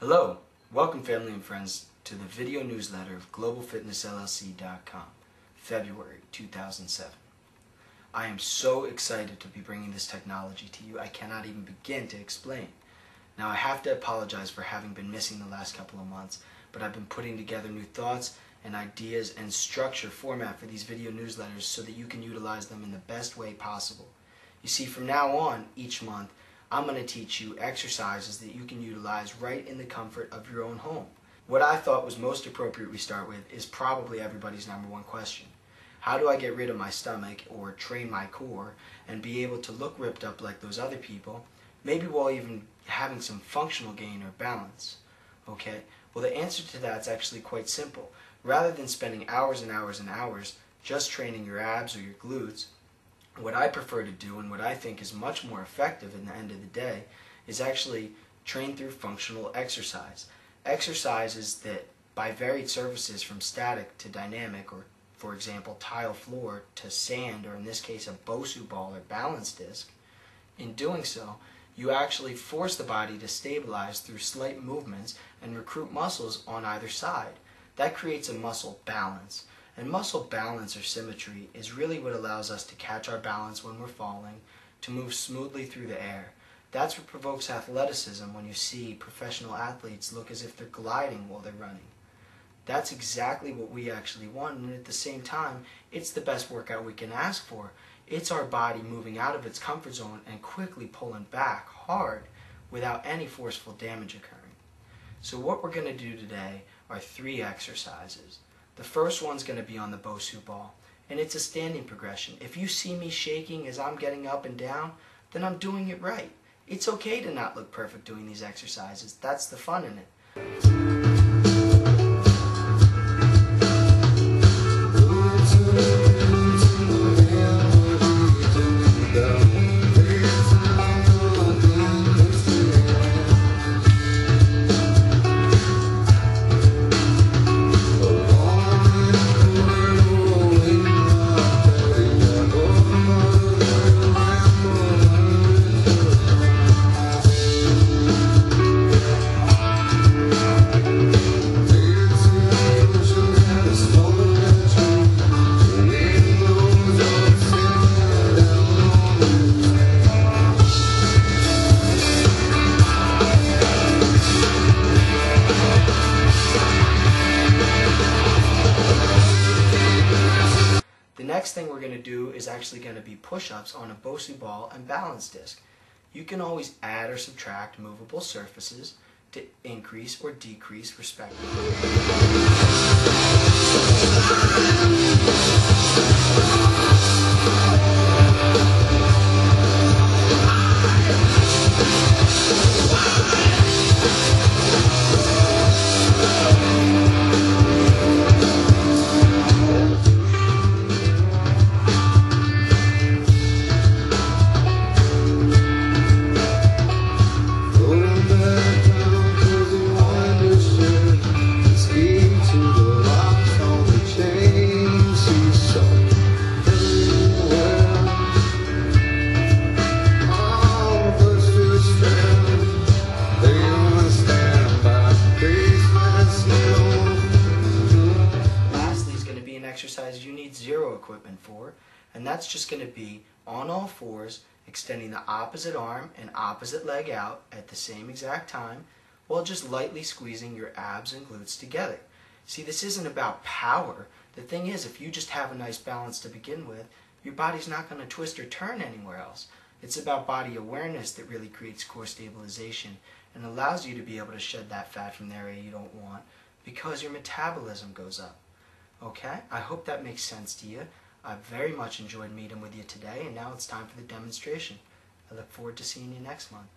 Hello, welcome family and friends to the video newsletter of GlobalFitnessLLC.com, February 2007. I am so excited to be bringing this technology to you, I cannot even begin to explain. Now I have to apologize for having been missing the last couple of months, but I've been putting together new thoughts and ideas and structure format for these video newsletters so that you can utilize them in the best way possible. You see, from now on, each month, I'm going to teach you exercises that you can utilize right in the comfort of your own home. What I thought was most appropriate we start with is probably everybody's #1 question. How do I get rid of my stomach or train my core and be able to look ripped up like those other people, maybe while even having some functional gain or balance? Okay, well the answer to that is actually quite simple. Rather than spending hours and hours and hours just training your abs or your glutes, what I prefer to do and what I think is much more effective in the end of the day is actually train through functional exercise. Exercises that by varied surfaces from static to dynamic, or for example tile floor to sand, or in this case a Bosu ball or balance disc, in doing so you actually force the body to stabilize through slight movements and recruit muscles on either side. That creates a muscle balance. And muscle balance or symmetry is really what allows us to catch our balance when we're falling, to move smoothly through the air. That's what provokes athleticism when you see professional athletes look as if they're gliding while they're running. That's exactly what we actually want, and at the same time, it's the best workout we can ask for. It's our body moving out of its comfort zone and quickly pulling back hard without any forceful damage occurring. So what we're going to do today are 3 exercises. The first one's going to be on the Bosu ball, and it's a standing progression. If you see me shaking as I'm getting up and down, then I'm doing it right. It's okay to not look perfect doing these exercises. That's the fun in it. The next thing we're going to do is actually going to be push-ups on a Bosu ball and balance disc. You can always add or subtract movable surfaces to increase or decrease respectively. Exercise you need 0 equipment for, and that's just going to be on all fours, extending the opposite arm and opposite leg out at the same exact time, while just lightly squeezing your abs and glutes together. See, this isn't about power. The thing is, if you just have a nice balance to begin with, your body's not going to twist or turn anywhere else. It's about body awareness that really creates core stabilization and allows you to be able to shed that fat from the area you don't want because your metabolism goes up. Okay, I hope that makes sense to you. I very much enjoyed meeting with you today, and now it's time for the demonstration. I look forward to seeing you next month.